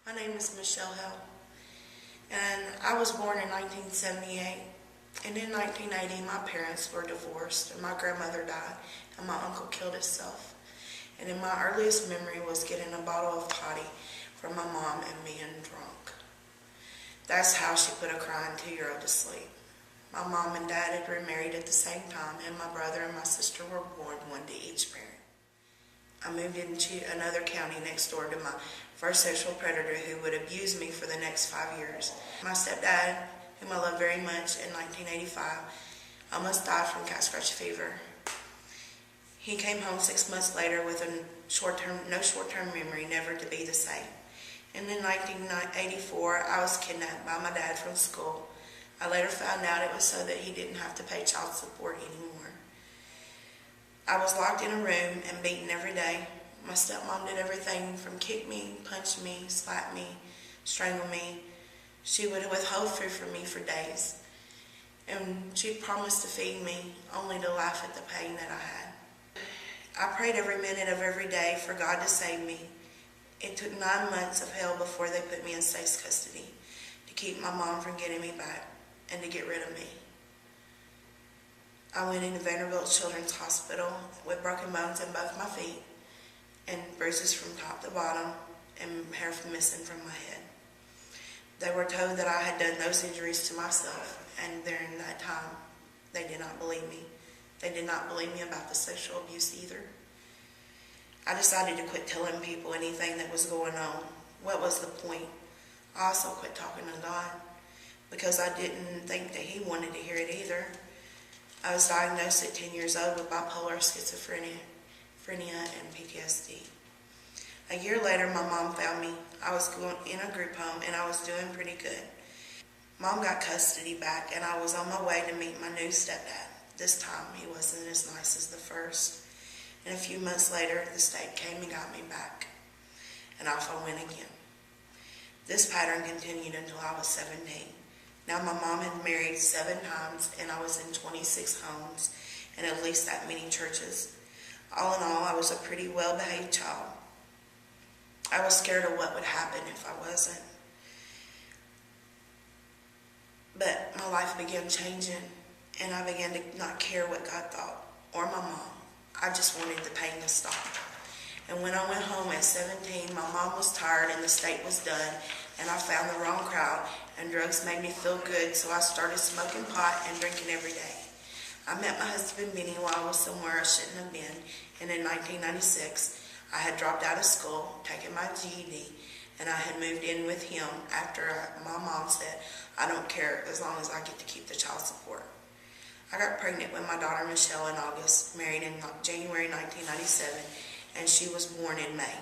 My name is Michelle Hale, and I was born in 1978. And in 1980, my parents were divorced, and my grandmother died, and my uncle killed himself. And in my earliest memory was getting a bottle of toddy from my mom and being drunk. That's how she put a crying 2-year-old to sleep. My mom and dad had remarried at the same time, and my brother and my sister were born, one to each parent. I moved into another county next door to my first sexual predator who would abuse me for the next 5 years. My stepdad, whom I love very much, in 1985, almost died from cat scratch fever. He came home 6 months later with no short-term memory, never to be the same. And in 1984, I was kidnapped by my dad from school. I later found out it was so that he didn't have to pay child support anymore. I was locked in a room and beaten every day. My stepmom did everything from kick me, punch me, slap me, strangle me. She would withhold food from me for days. And she promised to feed me, only to laugh at the pain that I had. I prayed every minute of every day for God to save me. It took 9 months of hell before they put me in safe custody to keep my mom from getting me back and to get rid of me. I went into Vanderbilt Children's Hospital with broken bones in both my feet and bruises from top to bottom and hair missing from my head. They were told that I had done those injuries to myself, and during that time, they did not believe me. They did not believe me about the sexual abuse either. I decided to quit telling people anything that was going on. What was the point? I also quit talking to God because I didn't think that He wanted to hear it either. I was diagnosed at 10 years old with bipolar schizophrenia and PTSD. A year later, my mom found me. I was going in a group home, and I was doing pretty good. Mom got custody back, and I was on my way to meet my new stepdad. This time, he wasn't as nice as the first. And a few months later, the state came and got me back. And off I went again. This pattern continued until I was 17. Now my mom had married 7 times, and I was in 26 homes and at least that many churches. All in all, I was a pretty well-behaved child. I was scared of what would happen if I wasn't. But my life began changing, and I began to not care what God thought or my mom. I just wanted the pain to stop. And when I went home at 17, my mom was tired and the state was done, and I found the wrong crowd, and drugs made me feel good, so I started smoking pot and drinking every day. I met my husband Benny while I was somewhere I shouldn't have been, and in 1996, I had dropped out of school, taken my GED, and I had moved in with him after my mom said, "I don't care as long as I get to keep the child support." I got pregnant with my daughter Michelle in August, married in January 1997, and she was born in May.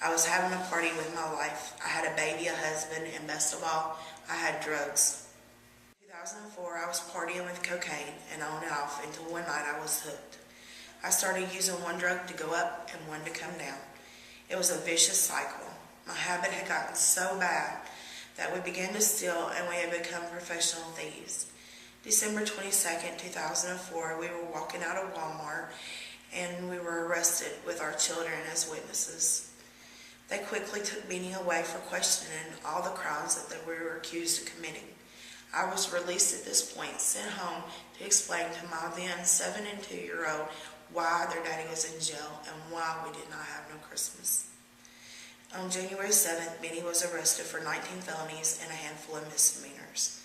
I was having a party with my life. I had a baby, a husband, and best of all, I had drugs. In 2004, I was partying with cocaine and on and off until one night I was hooked. I started using one drug to go up and one to come down. It was a vicious cycle. My habit had gotten so bad that we began to steal, and we had become professional thieves. December 22nd, 2004, we were walking out of Walmart, and we were arrested with our children as witnesses. They quickly took Beanie away for questioning all the crimes that we were accused of committing. I was released at this point, sent home to explain to my then 7 and 2-year-old why their daddy was in jail and why we did not have no Christmas. On January 7th, Benny was arrested for 19 felonies and a handful of misdemeanors.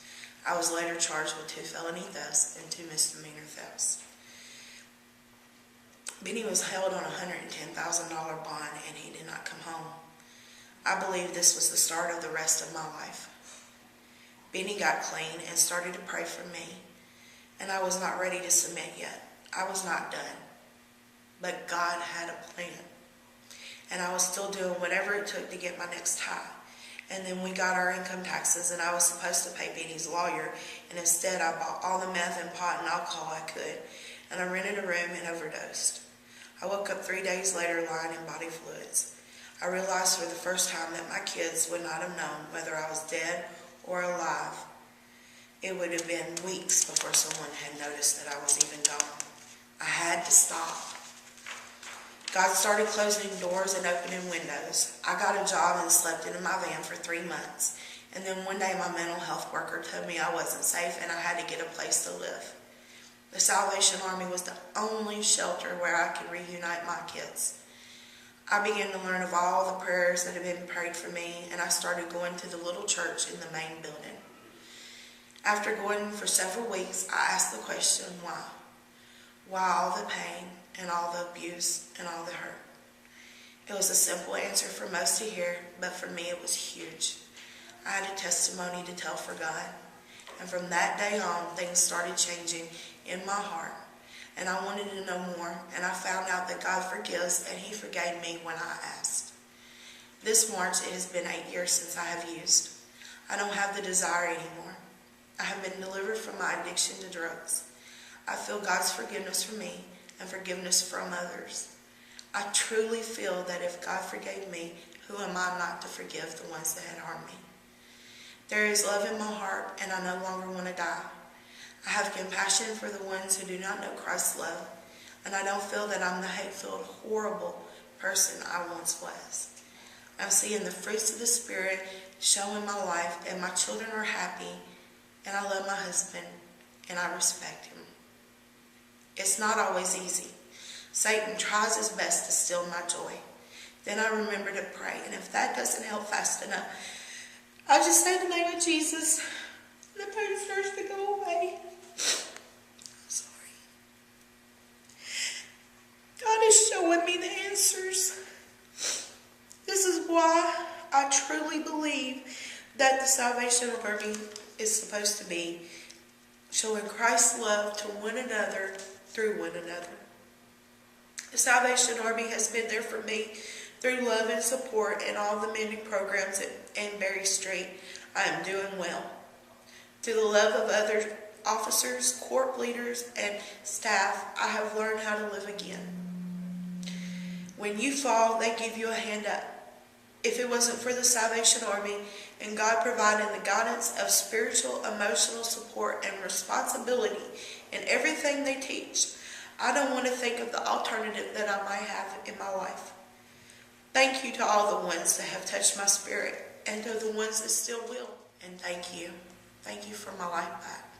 I was later charged with 2 felony thefts and 2 misdemeanor thefts. Benny was held on a $110,000 bond, and he did not come home. I believe this was the start of the rest of my life. Benny got clean and started to pray for me, and I was not ready to submit yet. I was not done. But God had a plan, and I was still doing whatever it took to get my next high. And then we got our income taxes, and I was supposed to pay Benny's lawyer, and instead I bought all the meth and pot and alcohol I could, and I rented a room and overdosed. I woke up 3 days later lying in body fluids. I realized for the first time that my kids would not have known whether I was dead or alive. It would have been weeks before someone had noticed that I was even gone. I had to stop. God started closing doors and opening windows. I got a job and slept in my van for 3 months. And then one day my mental health worker told me I wasn't safe and I had to get a place to live. The Salvation Army was the only shelter where I could reunite my kids. I began to learn of all the prayers that had been prayed for me, and I started going to the little church in the main building. After going for several weeks, I asked the question, why? Why all the pain and all the abuse and all the hurt? It was a simple answer for most to hear, but for me it was huge. I had a testimony to tell for God. And from that day on, things started changing in my heart. And I wanted to know more, and I found out that God forgives, and He forgave me when I asked. This March, it has been 8 years since I have used. I don't have the desire anymore. I have been delivered from my addiction to drugs. I feel God's forgiveness for me and forgiveness from others. I truly feel that if God forgave me, who am I not to forgive the ones that had harmed me? There is love in my heart, and I no longer want to die. I have compassion for the ones who do not know Christ's love, and I don't feel that I'm the hate-filled, horrible person I once was. I'm seeing the fruits of the Spirit show in my life, and my children are happy, and I love my husband, and I respect him. It's not always easy. Satan tries his best to steal my joy. Then I remember to pray, and if that doesn't help fast enough, I just say the name of Jesus. The pain starts to go away. I'm sorry. God is showing me the answers. This is why I truly believe that the Salvation Army is supposed to be showing Christ's love to one another through one another. The Salvation Army has been there for me through love and support and all the mending programs at Berry Street. I am doing well. Through the love of other officers, corp leaders, and staff, I have learned how to live again. When you fall, they give you a hand up. If it wasn't for the Salvation Army and God providing the guidance of spiritual, emotional support and responsibility in everything they teach, I don't want to think of the alternative that I might have in my life. Thank you to all the ones that have touched my spirit and to the ones that still will. And thank you. Thank you for my life back.